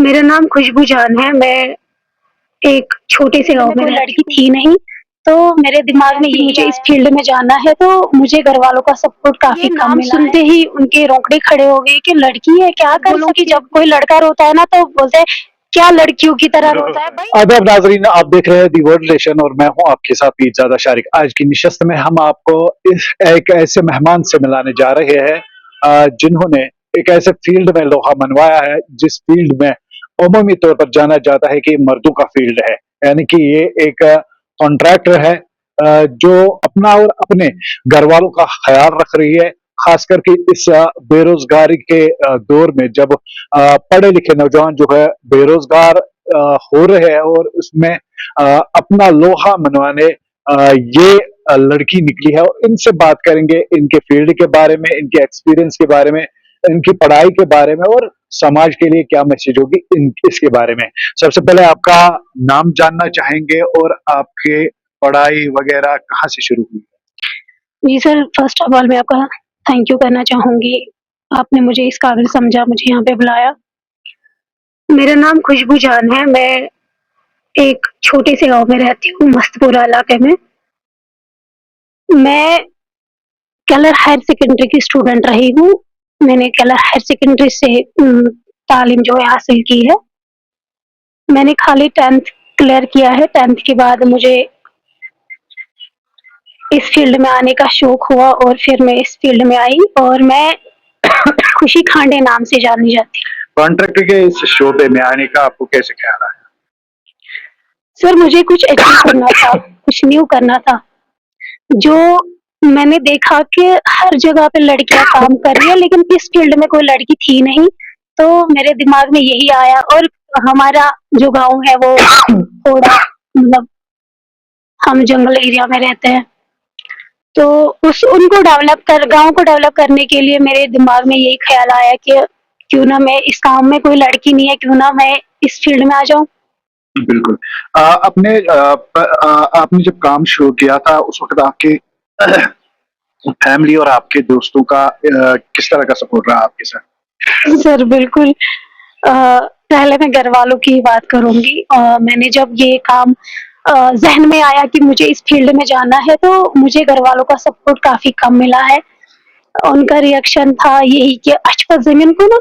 मेरा नाम खुशबू जान है। मैं एक छोटे से गाँव में लड़की थी नहीं, तो मेरे दिमाग में मुझे इस फ़ील्ड में जाना है, तो मुझे घरवालों का सपोर्ट काफ़ी कम मिला है। सुनते ही उनके रोंगटे खड़े हो गए कि लड़की है, क्या कर सकती है? जब कोई लड़का रोता है ना, तो बोलते हैं, क्या लड़कियों की तरह रोता है भाई? आदाब नाजरीन, आप देख रहे हैं दी वर्ल्ड रिलेशन और मैं हूं आपके साथ पीरजादा शारिक। आज की निशस्त में हम आपको एक ऐसे मेहमान से मिलाने जा रहे हैं जिन्होंने एक ऐसे फील्ड में लोहा मनवाया है जिस फील्ड में अमूमी तौर पर जाना जाता है कि मर्दों का फील्ड है। यानी कि ये एक कॉन्ट्रैक्टर है जो अपना और अपने घर वालों का ख्याल रख रही है, खास करके इस बेरोजगारी के दौर में जब पढ़े लिखे नौजवान जो है बेरोजगार हो रहे हैं और उसमें अपना लोहा मनवाने ये लड़की निकली है। और इनसे बात करेंगे इनके फील्ड के बारे में, इनके एक्सपीरियंस के बारे में, इनकी पढ़ाई के बारे में और समाज के लिए क्या मैसेज होगी इन इसके बारे में। सबसे पहले आपका नाम जानना चाहेंगे और आपके पढ़ाई वगैरह कहाँ से शुरू हुई? जी सर, फ़र्स्ट ऑफ ऑल मैं आपका थैंक यू करना चाहूँगी। आपने मुझे इस काबिल समझा, मुझे यहाँ पे बुलाया। मेरा नाम खुशबू जान है। मैं एक छोटे से गाँव में रहती हूँ, मस्तपुरा इलाके में। मैं केलर हायर सेकेंडरी की स्टूडेंट रही हूँ। मैंने केलर हायर सेकेंडरी से तालीम जो है हासिल की है। मैंने खाली 10th क्लियर किया है। 10th के बाद मुझे इस फील्ड में आने का शौक हुआ और फिर मैं इस फील्ड में आई और मैं खुशी खांडे नाम से जानी जाती हूँ। कॉन्ट्रैक्टर के इस शोबे में आने का आपको कैसे ख्याल आया? सर मुझे कुछ अचीव करना था, कुछ न्यू करना था। जो मैंने देखा कि हर जगह पे लड़कियां काम कर रही है लेकिन इस फील्ड में कोई लड़की थी नहीं, तो मेरे दिमाग में यही आया। और हमारा जो गांव है वो थोड़ा मतलब हम जंगल एरिया में रहते हैं, तो उस उनको डेवलप कर गांव को डेवलप करने के लिए मेरे दिमाग में यही ख्याल आया कि क्यों ना मैं इस काम में कोई लड़की नहीं है, क्यों ना मैं इस फील्ड में आ जाऊं। बिल्कुल। आपने जब काम शुरू किया था उस वक़्त आपके फैमिली और आपके दोस्तों का किस तरह का सपोर्ट रहा आपके साथ? सर बिल्कुल। पहले मैं घर वालों की ही बात करूंगी। मैंने जब ये काम जहन में आया कि मुझे इस फील्ड में जाना है, तो मुझे घर वालों का सपोर्ट काफी कम मिला है। उनका रिएक्शन था यही कि अच्छा जमीन को ना,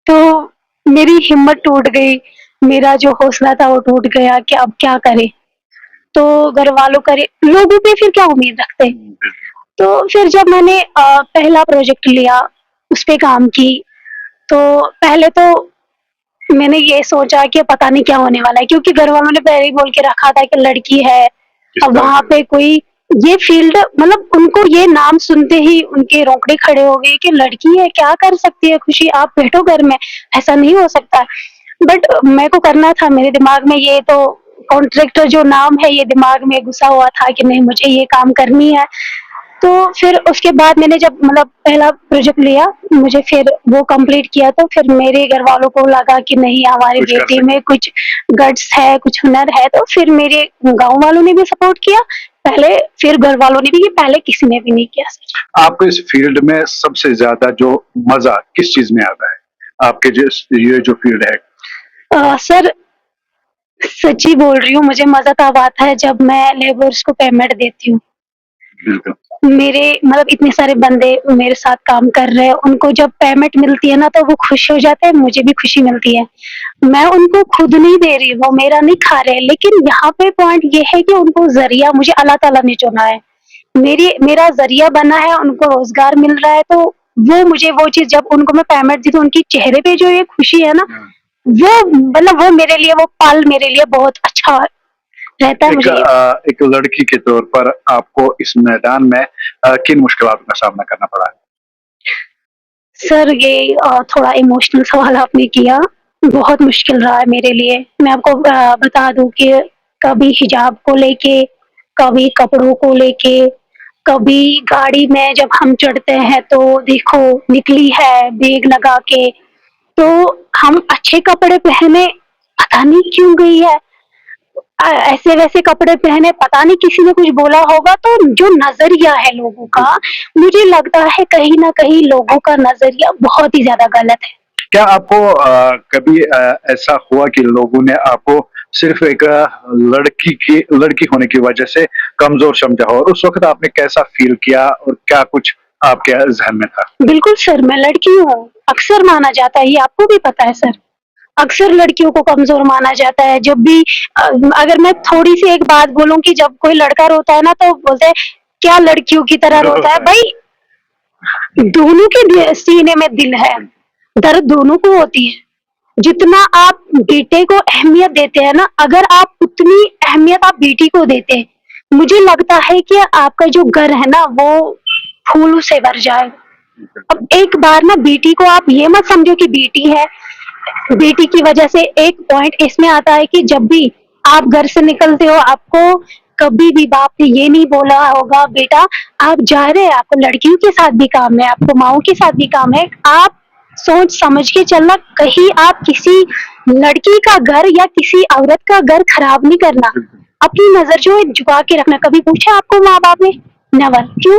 तो मेरी हिम्मत टूट गई। मेरा जो हौसला था वो टूट गया कि अब क्या करें। तो घर वालों करे लोगों पे फिर क्या उम्मीद रखते हैं। तो फिर जब मैंने पहला प्रोजेक्ट लिया, उस पे काम की, तो पहले तो मैंने ये सोचा कि पता नहीं क्या होने वाला है, क्योंकि घर वालों ने पहले ही बोल के रखा था कि लड़की है। अब वहाँ पे कोई ये फील्ड मतलब उनको ये नाम सुनते ही उनके रोंगटे खड़े हो गए कि लड़की है, क्या कर सकती है खुशी, आप बैठो घर में, ऐसा नहीं हो सकता। बट मेरे को करना था, मेरे दिमाग में ये तो कॉन्ट्रैक्टर जो नाम है ये दिमाग में घुसा हुआ था कि नहीं मुझे ये काम करनी है। तो फिर उसके बाद मैंने जब मतलब पहला प्रोजेक्ट लिया, मुझे फिर वो कंप्लीट किया, तो फिर मेरे घर वालों को लगा कि नहीं हमारी बेटी में कुछ गट्स है, कुछ हुनर है। तो फिर मेरे गांव वालों ने भी सपोर्ट किया पहले, फिर घर वालों ने भी, पहले किसी ने भी नहीं किया। आपको इस फील्ड में सबसे ज्यादा जो मजा किस चीज में आता है? आपके जिस ये जो फील्ड है? सर सच्ची बोल रही हूँ, मुझे मजा तब आता है जब मैं लेबर्स को पेमेंट देती हूँ। बिल्कुल। मेरे मतलब इतने सारे बंदे मेरे साथ काम कर रहे हैं, उनको जब पेमेंट मिलती है ना तो वो खुश हो जाते हैं, मुझे भी खुशी मिलती है। मैं उनको खुद नहीं दे रही, वो मेरा नहीं खा रहे, लेकिन यहाँ पे पॉइंट ये है कि उनको ज़रिया मुझे अल्लाह ताला ने चुना है। मेरा ज़रिया बना है, उनको रोज़गार मिल रहा है, तो वो मुझे वो चीज़ जब उनको मैं पेमेंट दी तो उनकी चेहरे पे जो ये खुशी है ना, वो मतलब वो मेरे लिए वो पल मेरे लिए बहुत अच्छा रहता है मुझे। एक लड़की के तौर पर आपको इस मैदान में किन मुश्किलातों का सामना करना पड़ा है? सर ये थोड़ा इमोशनल सवाल आपने किया, बहुत मुश्किल रहा है मेरे लिए। मैं आपको बता दूँ कि कभी हिजाब को लेके, कभी कपड़ों को लेके, कभी गाड़ी में जब हम चढ़ते हैं तो देखो निकली है बैग लगा के, तो हम अच्छे कपड़े पहने पता नहीं क्यों गई है। ऐसे वैसे कपड़े पहने, पता नहीं किसी ने कुछ बोला होगा, तो जो नज़रिया है लोगों का, मुझे लगता है कहीं न कहीं लोगों का नज़रिया बहुत ही ज़्यादा गलत है। क्या आपको कभी ऐसा हुआ कि लोगों ने आपको सिर्फ एक लड़की होने की वजह से कमजोर समझा हो, और उस वक्त आपने कैसा फील किया और क्या कुछ आपके जहन में था? बिल्कुल सर, मैं लड़की हूँ, अक्सर माना जाता है, ये आपको भी पता है सर। अक्सर लड़कियों को कमज़ोर माना जाता है, जब भी अगर मैं थोड़ी-सी एक बात बोलूँ कि जब कोई लड़का रोता है ना तो बोलते हैं, क्या लड़कियों की तरह रोता है? भई दोनों के सीने में दिल है, दर्द दोनों को होती है। जितना आप बेटे को अहमियत देते हैं ना, अगर आप उतनी अहमियत आप बेटी को देते हैं, मुझे लगता है कि आपका जो घर है ना वो फूलों से भर जाएगा। अब एक बार ना बेटी को आप ये मत समझो कि बेटी है, बेटी की वजह से एक पॉइंट इसमें आता है कि जब भी आप घर से निकलते हो, आपको कभी भी बाप ने ये नहीं बोला होगा बेटा आप जा रहे हैं, आपको लड़कियों के साथ भी काम है, आपको माँओं के साथ भी काम है। आप सोच समझ के चलना, कहीं आप किसी लड़की का घर या किसी औरत का घर खराब नहीं करना। अपनी नज़र जो है झुका के रखना। कभी पूछा आपको माँ-बाप ने? नेवर। क्यों?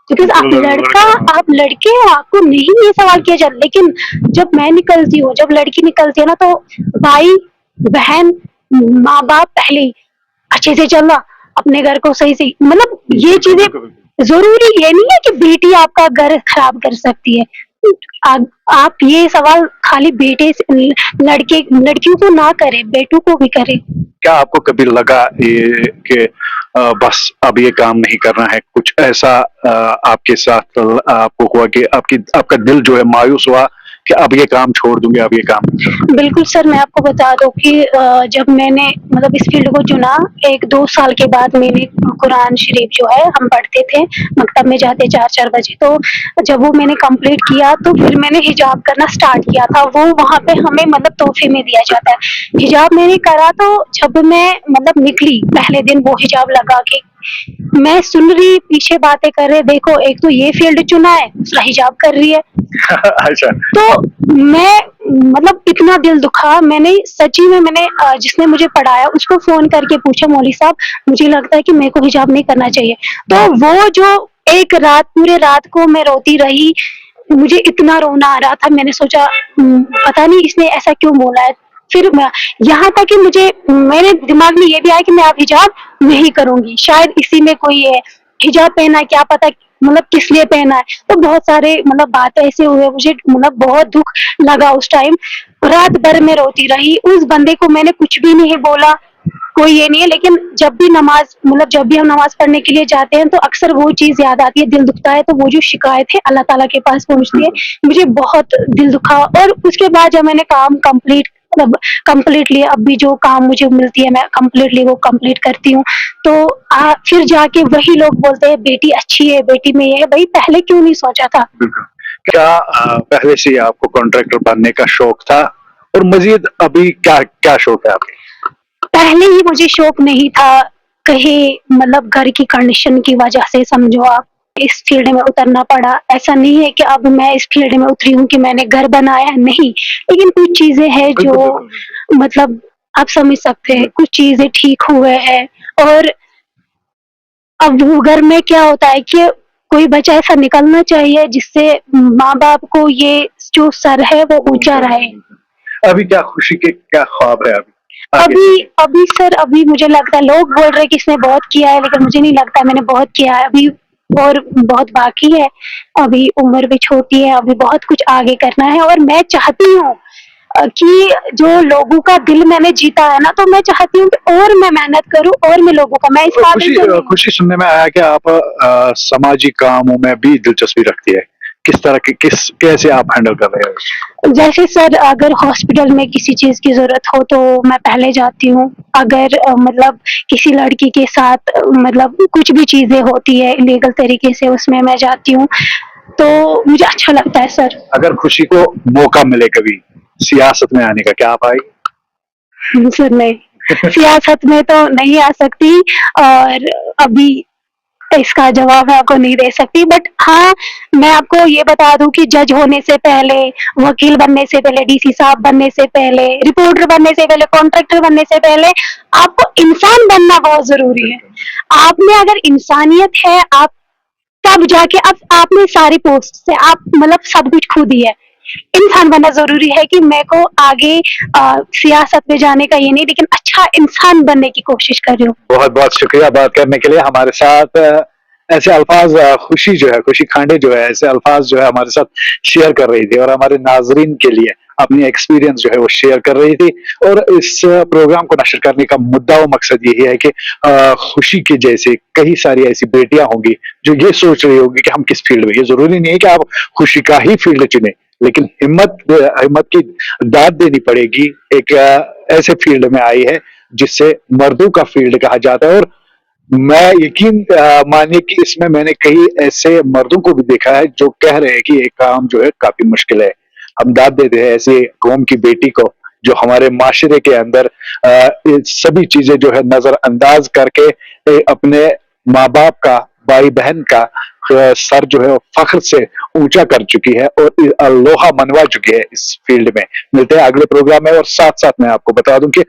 बिकॉज़ आप लड़का, आप लड़के हो, आपको नहीं ये सवाल किया जाता। लेकिन जब मैं निकलती हूँ, जब लड़की निकलती है ना तो भाई, बहन, माँ-बाप पहले ही अच्छे से चलना, अपने घर को सही से मतलब ये चीज़ें ज़रूरी ये नहीं है कि बेटी आपका घर खराब कर सकती है। आप ये सवाल खाली बेटे से लड़के लड़कियों को ना करें, बेटों को भी करें। क्या आपको कभी लगा ये कि बस अब ये काम नहीं करना है, कुछ ऐसा आपके साथ आपको हुआ कि आपका दिल जो है मायूस हुआ कि अब ये काम छोड़ दूंगी, अब ये काम नहीं करना? बिल्कुल सर, मैं आपको बता दूँ कि जब मैंने मतलब इस फ़ील्ड को चुना, 1-2 साल के बाद मैंने कुरान शरीफ जो है हम पढ़ते थे, मकतब में जाते 4-4 बजे, तो जब वो मैंने कंप्लीट किया तो फिर मैंने हिजाब करना स्टार्ट किया था। वो वहाँ पे हमें मतलब तोहफ़े में दिया जाता है। हिजाब मैंने करा तो जब मैं मतलब निकली, पहले दिन वो हिजाब लगा के, मैं सुन रही पीछे बातें कर रहे, देखो एक तो ये फ़ील्ड चुना है, दूसरा हिजाब कर रही है। अच्छा। तो मैं मतलब इतना दिल दुखा, मैंने सच्ची में मैंने जिसने मुझे पढ़ाया उसको फ़ोन करके पूछा, मौलवी साहब मुझे लगता है कि मेरे को हिजाब नहीं करना चाहिए। तो वो जो एक रात, पूरे रात को मैं रोती रही, मुझे इतना रोना आ रहा था, मैंने सोचा पता नहीं इसने ऐसा क्यों बोला है। फिर मैं यहाँ तक कि मुझे मेरे दिमाग में ये भी आया कि मैं अब हिजाब नहीं करूँगी, शायद इसी में कोई है, हिजाब पहना है क्या पता मतलब किस लिए पहना है। तो बहुत सारे मतलब बातें ऐसे हुए, मुझे मतलब बहुत दुःख लगा उस टाइम। रात भर मैं रोती रही, उस बंदे को मैंने कुछ भी नहीं बोला, कोई ये नहीं है, लेकिन जब भी नमाज़ मतलब जब भी हम नमाज़ पढ़ने के लिए जाते हैं तो अक्सर वो चीज़ याद आती है, दिल दुखता है, तो वो जो शिकायत है अल्लाह ताला के पास पहुँचती है। मुझे बहुत दिल दुखा और उसके बाद जब मैंने काम कंप्लीट मतलब कंप्लीटली अब भी जो काम मुझे मिलती है मैं कंप्लीटली वो कंप्लीट करती हूँ। तो फिर जाके वही लोग बोलते हैं बेटी अच्छी है, बेटी में ये है, भई पहले क्यों नहीं सोचा था? बिल्कुल। क्या पहले से ही आपको कॉन्ट्रैक्टर बनने का शौक था, और मज़ीद अभी क्या क्या शौक है आपके? पहले ही मुझे शौक नहीं था, कहीं मतलब घर की कंडीशन की वजह से समझो आप इस फील्ड में उतरना पड़ा। ऐसा नहीं है कि अब मैं इस फील्ड में उतरी हूँ कि मैंने घर बनाया है, नहीं। लेकिन कुछ चीज़ें हैं बिल्कुल, जो बिल्कुल, बिल्कुल। मतलब आप समझ सकते हैं, कुछ चीज़ें ठीक हुए हैं और अब वो घर में क्या होता है कि कोई बच्चा ऐसा निकलना चाहिए जिससे माँ-बाप को ये जो सर है वो ऊँचा रहे। अभी क्या खुशी के क्या ख्वाब है अभी? आगे? अभी सर अभी मुझे लगता है लोग बोल रहे हैं कि इसने बहुत किया है, लेकिन मुझे नहीं लगता मैंने बहुत किया है। अभी और बहुत बाकी है, अभी उम्र भी छोटी है, अभी बहुत कुछ आगे करना है और मैं चाहती हूँ कि जो लोगों का दिल मैंने जीता है ना, तो मैं चाहती हूँ कि और मैं मेहनत करूँ और मैं लोगों का मैं इस काबिल तो नहीं हूँ। खुशी सुनने में आया कि आप सामाजिक कामों में भी दिलचस्पी रखती है। किस तरह के कैसे आप हैंडल कर रहे हो? जैसे सर अगर हॉस्पिटल में किसी चीज़ की ज़रूरत हो तो मैं पहले जाती हूँ। अगर मतलब किसी लड़की के साथ मतलब कुछ भी चीज़ें होती है इल्लीगल तरीके से उसमें मैं जाती हूँ, तो मुझे अच्छा लगता है सर। अगर खुशी को मौका मिले कभी सियासत में आने का, क्या आप आएगी? सर नहीं, सियासत में तो नहीं आ सकती और अभी इसका जवाब मैं आपको नहीं दे सकती, बट हाँ, मैं आपको ये बता दूँ कि जज होने से पहले, वकील बनने से पहले, डीसी साहब बनने से पहले, रिपोर्टर बनने से पहले, कॉन्ट्रैक्टर बनने से पहले, आपको इंसान बनना बहुत ज़रूरी है। आप में अगर इंसानियत है, आप तब जाके अब आप में सारी पोस्ट से आप मतलब सब कुछ खो दिया है। इंसान बनना ज़रूरी है कि मेरे को आगे सियासत में जाने का ये नहीं, लेकिन अच्छा इंसान बनने की कोशिश कर रही हूँ। बहुत-बहुत शुक्रिया बात करने के लिए हमारे साथ ऐसे अल्फाज खुशी जो है, खुशी खांडे जो है, ऐसे अल्फाज जो है हमारे साथ शेयर कर रही थी और हमारे नाज़रीन के लिए अपनी एक्सपीरियंस जो है वो शेयर कर रही थी और इस प्रोग्राम को नश्र करने का मुद्दा व मकसद यही है कि खुशी के जैसे कई सारी ऐसी बेटियां होंगी जो ये सोच रही होगी कि हम किस फील्ड में, ये ज़रूरी नहीं है कि आप खुशी का ही फील्ड चुनें, लेकिन हिम्मत की दाद देनी पड़ेगी। एक ऐसे फील्ड में आई है जिससे मर्दों का फील्ड कहा जाता है और मैं यकीन मानिए कि इसमें मैंने कई ऐसे मर्दों को भी देखा है जो कह रहे हैं कि ये काम जो है काफी मुश्किल है। हम दाद देते हैं ऐसे कौम की बेटी को जो हमारे माशरे के अंदर ये सभी चीजें जो है नजरअंदाज करके अपने माँ बाप का, भाई बहन का सर जो है वो फख्र से ऊंचा कर चुकी है और लोहा मनवा चुकी है इस फील्ड में। मिलते हैं अगले प्रोग्राम में और साथ साथ मैं आपको बता दूं कि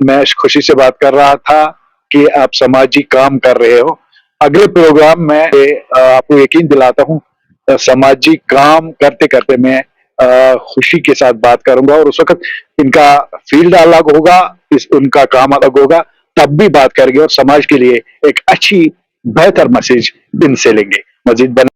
मैं खुशी से बात कर रहा था कि आप समाजी काम कर रहे हो। अगले प्रोग्राम में आपको यकीन दिलाता हूँ समाजी काम करते करते मैं खुशी के साथ बात करूंगा और उस वक्त इनका फील्ड अलग होगा, इस उनका काम अलग होगा, तब भी बात करेंगे और समाज के लिए एक अच्छी बेहतर मैसेज इनसे लेंगे। मजीद